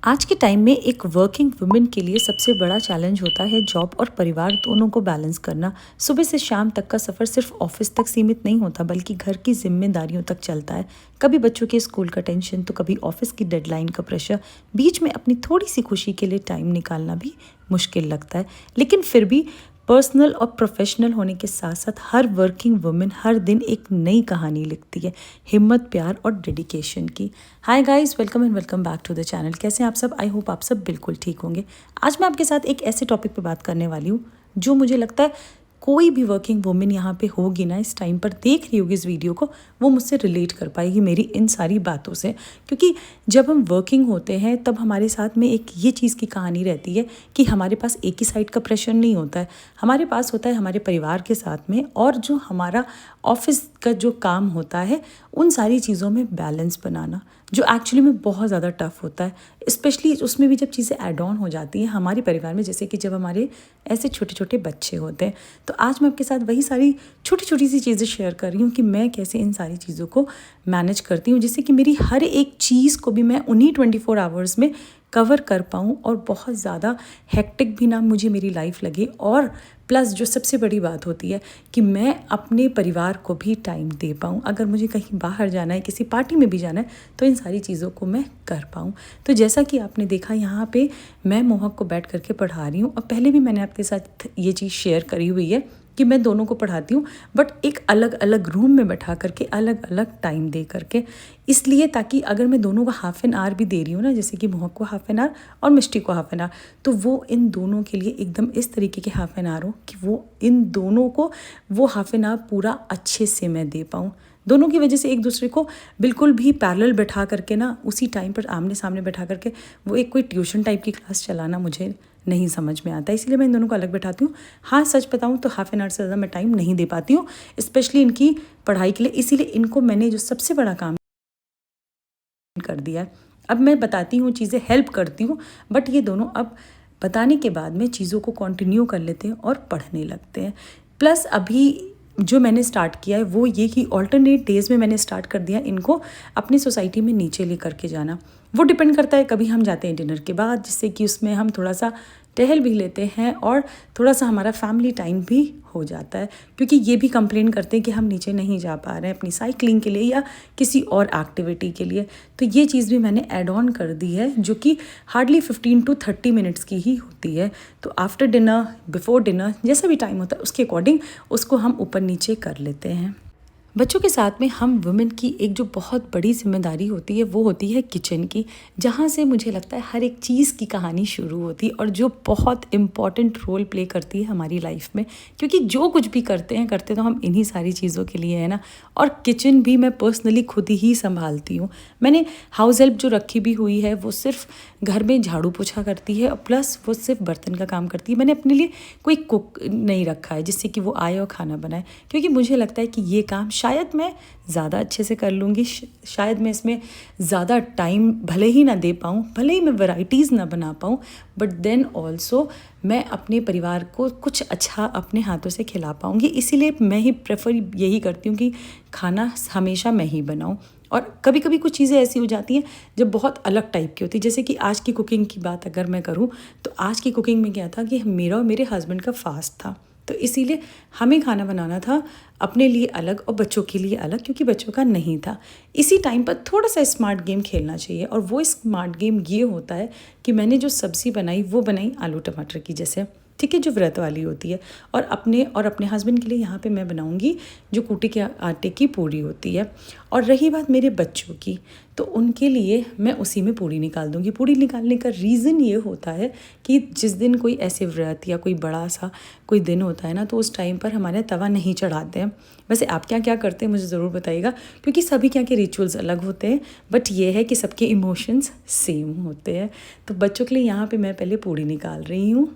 आज के टाइम में एक वर्किंग वुमेन के लिए सबसे बड़ा चैलेंज होता है जॉब और परिवार दोनों को बैलेंस करना। सुबह से शाम तक का सफ़र सिर्फ ऑफिस तक सीमित नहीं होता बल्कि घर की जिम्मेदारियों तक चलता है। कभी बच्चों के स्कूल का टेंशन तो कभी ऑफिस की डेडलाइन का प्रेशर। बीच में अपनी थोड़ी सी खुशी के लिए टाइम निकालना भी मुश्किल लगता है, लेकिन फिर भी पर्सनल और प्रोफेशनल होने के साथ साथ हर वर्किंग वुमेन हर दिन एक नई कहानी लिखती है, हिम्मत, प्यार और डेडिकेशन की। Hi guys, welcome and welcome back to the channel. कैसे हैं आप सब? आई होप आप सब बिल्कुल ठीक होंगे। आज मैं आपके साथ एक ऐसे टॉपिक पर बात करने वाली हूँ जो मुझे लगता है कोई भी वर्किंग वुमेन यहाँ पे होगी ना, इस टाइम पर देख रही होगी इस वीडियो को, वो मुझसे रिलेट कर पाएगी मेरी इन सारी बातों से। क्योंकि जब हम वर्किंग होते हैं तब हमारे साथ में एक ये चीज़ की कहानी रहती है कि हमारे पास एक ही साइड का प्रेशर नहीं होता है, हमारे पास होता है हमारे परिवार के साथ में, और जो हमारा ऑफिस का जो काम होता है उन सारी चीज़ों में बैलेंस बनाना, जो एक्चुअली में बहुत ज़्यादा टफ होता है। स्पेशली उसमें भी जब चीज़ें ऐड ऑन हो जाती हैं हमारे परिवार में, जैसे कि जब हमारे ऐसे छोटे छोटे बच्चे होते हैं। तो आज मैं आपके साथ वही सारी छोटी छोटी सी चीज़ें शेयर कर रही हूँ कि मैं कैसे इन सारी चीज़ों को मैनेज करती हूँ, जिससे कि मेरी हर एक चीज़ को भी मैं उन्हीं 24 आवर्स में कवर कर पाऊँ और बहुत ज़्यादा हेक्टिक भी ना मुझे मेरी लाइफ लगे। और प्लस जो सबसे बड़ी बात होती है कि मैं अपने परिवार को भी टाइम दे पाऊँ। अगर मुझे कहीं बाहर जाना है, किसी पार्टी में भी जाना है, तो इन सारी चीज़ों को मैं कर पाऊँ। तो जैसा कि आपने देखा, यहाँ पे मैं मोहक को बैठ करके पढ़ा रही हूँ, और पहले भी मैंने आपके साथ ये चीज़ शेयर करी हुई है कि मैं दोनों को पढ़ाती हूँ, बट एक अलग अलग रूम में बैठा करके, अलग अलग टाइम दे करके। इसलिए ताकि अगर मैं दोनों को हाफ एन आवर भी दे रही हूँ ना, जैसे कि मोहक को हाफ एन आवर और मिष्टी को हाफ एन आवर, तो वो इन दोनों के लिए एकदम इस तरीके के हाफ एन आवर हो कि वो इन दोनों को वो हाफ एन आवर पूरा अच्छे से मैं दे पाऊँ। दोनों की वजह से एक दूसरे को बिल्कुल भी पैरेलल बैठा करके ना, उसी टाइम पर आमने सामने बैठा करके वो एक कोई ट्यूशन टाइप की क्लास चलाना मुझे नहीं समझ में आता, इसलिए मैं इन दोनों को अलग बैठाती हूँ। हाँ, सच बताऊँ तो हाफ एन आवर से ज़्यादा मैं टाइम नहीं दे पाती हूँ, स्पेशली इनकी पढ़ाई के लिए। इसीलिए इनको मैंने जो सबसे बड़ा काम कर दिया है। अब मैं बताती हूँ चीज़ें, हेल्प करती हूँ, बट ये दोनों अब बताने के बाद में चीज़ों को कंटिन्यू कर लेते हैं और पढ़ने लगते हैं। प्लस अभी जो मैंने स्टार्ट किया है वो ये कि ऑल्टरनेट डेज़ में मैंने स्टार्ट कर दिया इनको अपनी सोसाइटी में नीचे ले करके जाना। वो डिपेंड करता है, कभी हम जाते हैं डिनर के बाद, जिससे कि उसमें हम थोड़ा सा टहल भी लेते हैं और थोड़ा सा हमारा फैमिली टाइम भी हो जाता है। क्योंकि ये भी कंप्लेन करते हैं कि हम नीचे नहीं जा पा रहे हैं अपनी साइकिलिंग के लिए या किसी और एक्टिविटी के लिए, तो ये चीज़ भी मैंने ऐड ऑन कर दी है, जो कि हार्डली 15 to 30 मिनट्स की ही होती है। तो आफ्टर डिनर, बिफोर डिनर, जैसा भी टाइम होता है उसके अकॉर्डिंग उसको हम ऊपर नीचे कर लेते हैं। बच्चों के साथ में हम वुमेन की एक जो बहुत बड़ी जिम्मेदारी होती है वो होती है किचन की, जहाँ से मुझे लगता है हर एक चीज़ की कहानी शुरू होती है, और जो बहुत इम्पॉर्टेंट रोल प्ले करती है हमारी लाइफ में। क्योंकि जो कुछ भी करते तो हम इन्हीं सारी चीज़ों के लिए है ना। और किचन भी मैं पर्सनली खुद ही संभालती हूँ। मैंने हाउस हेल्प जो रखी भी हुई है वो सिर्फ घर में झाड़ू पोछा करती है, और प्लस वो सिर्फ बर्तन का काम करती है। मैंने अपने लिए कोई कुक नहीं रखा है जिससे कि वो आए और खाना बनाए, क्योंकि मुझे लगता है कि ये काम शायद मैं ज़्यादा अच्छे से कर लूँगी। शायद मैं इसमें ज़्यादा टाइम भले ही ना दे पाऊँ, भले ही मैं वैराइटीज़ ना बना पाऊँ, बट देन ऑल्सो मैं अपने परिवार को कुछ अच्छा अपने हाथों से खिला पाऊँगी। इसीलिए मैं ही प्रेफर यही करती हूँ कि खाना हमेशा मैं ही बनाऊँ। और कभी कभी कुछ चीज़ें ऐसी हो जाती हैं जब बहुत अलग टाइप की होती है, जैसे कि आज की कुकिंग की बात अगर मैं करूँ, तो आज की कुकिंग में क्या था कि मेरा और मेरे हस्बैंड का फास्ट था, तो इसीलिए हमें खाना बनाना था अपने लिए अलग और बच्चों के लिए अलग, क्योंकि बच्चों का नहीं था। इसी टाइम पर थोड़ा सा स्मार्ट गेम खेलना चाहिए, और वो स्मार्ट गेम ये होता है कि मैंने जो सब्ज़ी बनाई वो बनाई आलू टमाटर की जैसे, ठीक है, जो व्रत वाली होती है। और अपने हस्बैंड के लिए यहाँ पे मैं बनाऊँगी जो कूटे के आटे की पूड़ी होती है। और रही बात मेरे बच्चों की, तो उनके लिए मैं उसी में पूड़ी निकाल दूँगी। पूड़ी निकालने का रीज़न ये होता है कि जिस दिन कोई ऐसे व्रत या कोई बड़ा सा कोई दिन होता है ना, तो उस टाइम पर हमारे तवा नहीं चढ़ाते हैं। वैसे आप क्या क्या करते हैं मुझे ज़रूर बताइएगा, क्योंकि सभी क्या के रिचुअल्स अलग होते हैं, बट ये है कि सबके इमोशंस सेम होते हैं। तो बच्चों के लिए यहाँ पे मैं पहले पूड़ी निकाल रही हूँ।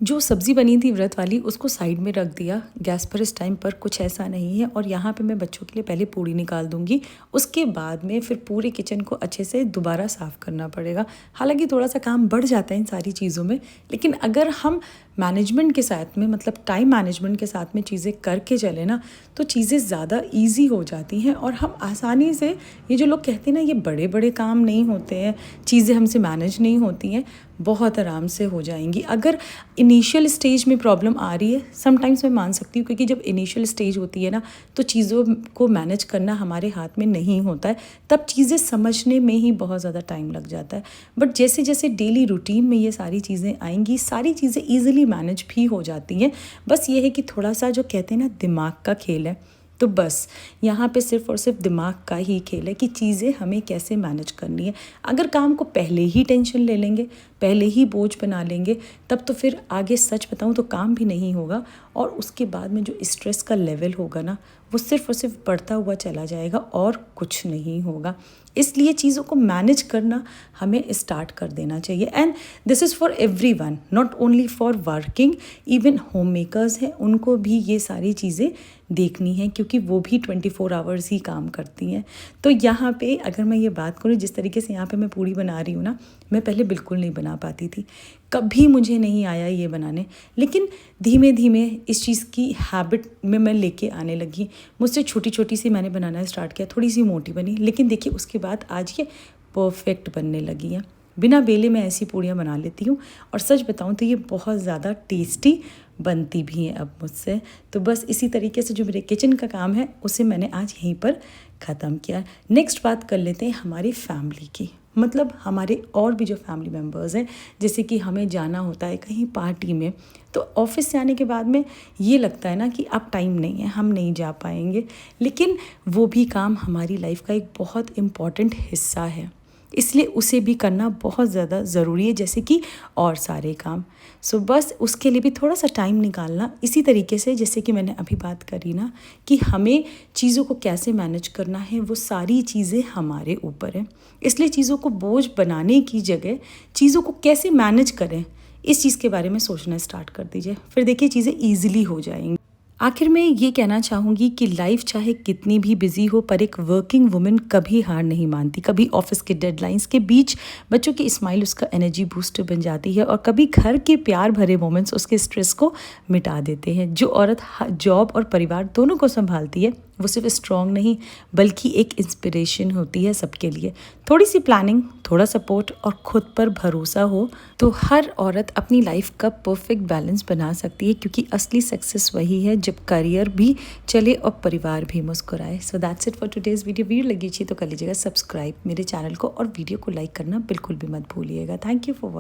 जो सब्ज़ी बनी थी व्रत वाली, उसको साइड में रख दिया गैस पर। इस टाइम पर कुछ ऐसा नहीं है। और यहाँ पे मैं बच्चों के लिए पहले पूड़ी निकाल दूँगी, उसके बाद में फिर पूरे किचन को अच्छे से दोबारा साफ़ करना पड़ेगा। हालाँकि थोड़ा-सा काम बढ़ जाता है इन सारी चीज़ों में, लेकिन अगर हम मैनेजमेंट के साथ में, मतलब टाइम मैनेजमेंट के साथ में चीज़ें करके चले ना, तो चीज़ें ज़्यादा ईज़ी हो जाती हैं और हम आसानी से, ये जो लोग कहते हैं ना ये बड़े-बड़े काम नहीं होते हैं, चीज़ें हमसे मैनेज नहीं होती हैं, बहुत आराम से हो जाएंगी। अगर इनिशियल स्टेज में प्रॉब्लम आ रही है, समटाइम्स मैं मान सकती हूँ, क्योंकि जब इनिशियल स्टेज होती है ना, तो चीज़ों को मैनेज करना हमारे हाथ में नहीं होता है, तब चीज़ें समझने में ही बहुत ज़्यादा टाइम लग जाता है। बट जैसे जैसे डेली रूटीन में ये सारी चीज़ें आएंगी, सारी चीज़ें ईजिली मैनेज भी हो जाती हैं। बस ये है कि थोड़ा सा जो कहते हैं ना दिमाग का खेल है, तो बस यहाँ पे सिर्फ़ और सिर्फ दिमाग का ही खेल है कि चीज़ें हमें कैसे मैनेज करनी है। अगर काम को पहले ही टेंशन ले लेंगे, पहले ही बोझ बना लेंगे, तब तो फिर आगे सच बताऊँ तो काम भी नहीं होगा, और उसके बाद में जो स्ट्रेस का लेवल होगा ना, वो सिर्फ़ और सिर्फ बढ़ता हुआ चला जाएगा और कुछ नहीं होगा। इसलिए चीज़ों को मैनेज करना हमें स्टार्ट कर देना चाहिए। And this is for everyone, not only for working, even home makers हैं, उनको भी ये सारी चीज़ें देखनी है, क्योंकि वो भी 24 आवर्स ही काम करती हैं। तो यहाँ पे अगर मैं ये बात करूँ, जिस तरीके से यहाँ पे मैं पूड़ी बना रही हूँ ना, मैं पहले बिल्कुल नहीं बना पाती थी, कभी मुझे नहीं आया ये बनाने, लेकिन धीमे धीमे इस चीज़ की हैबिट में मैं लेके आने लगी। मुझसे छोटी छोटी सी मैंने बनाना स्टार्ट किया, थोड़ी सी मोटी बनी, लेकिन देखिए उसके बाद आज ये परफेक्ट बनने लगी हैं। बिना बेले मैं ऐसी पूड़ियाँ बना लेती हूँ, और सच बताऊँ तो ये बहुत ज़्यादा टेस्टी बनती भी हैं अब मुझसे। तो बस इसी तरीके से जो मेरे किचन का काम है, उसे मैंने आज यहीं पर ख़त्म किया। नेक्स्ट बात कर लेते हैं हमारी फैमिली की, मतलब हमारे और भी जो फैमिली मेम्बर्स हैं, जैसे कि हमें जाना होता है कहीं पार्टी में, तो ऑफिस से आने के बाद में ये लगता है ना कि अब टाइम नहीं है, हम नहीं जा पाएंगे, लेकिन वो भी काम हमारी लाइफ का एक बहुत इम्पॉर्टेंट हिस्सा है, इसलिए उसे भी करना बहुत ज़्यादा ज़रूरी है, जैसे कि और सारे काम। सो बस उसके लिए भी थोड़ा सा टाइम निकालना, इसी तरीके से जैसे कि मैंने अभी बात करी ना कि हमें चीज़ों को कैसे मैनेज करना है, वो सारी चीज़ें हमारे ऊपर है। इसलिए चीज़ों को बोझ बनाने की जगह चीज़ों को कैसे मैनेज करें, इस चीज़ के बारे में सोचना स्टार्ट कर दीजिए, फिर देखिए चीज़ें ईजिली हो जाएंगी। आखिर में ये कहना चाहूँगी कि लाइफ चाहे कितनी भी बिजी हो, पर एक वर्किंग वुमन कभी हार नहीं मानती। कभी ऑफिस के डेडलाइंस के बीच बच्चों की स्माइल उसका एनर्जी बूस्टर बन जाती है, और कभी घर के प्यार भरे मोमेंट्स उसके स्ट्रेस को मिटा देते हैं। जो औरत जॉब और परिवार दोनों को संभालती है, वो सिर्फ स्ट्रॉन्ग नहीं बल्कि एक इंस्पिरेशन होती है सबके लिए। थोड़ी सी प्लानिंग, थोड़ा सपोर्ट और खुद पर भरोसा हो तो हर औरत अपनी लाइफ का परफेक्ट बैलेंस बना सकती है, क्योंकि असली सक्सेस वही है जब करियर भी चले और परिवार भी मुस्कुराए। So that's it for today's video लगी अच्छी तो कर लीजिएगा सब्सक्राइब मेरे चैनल को, और वीडियो को लाइक करना बिल्कुल भी मत भूलिएगा। Thank you for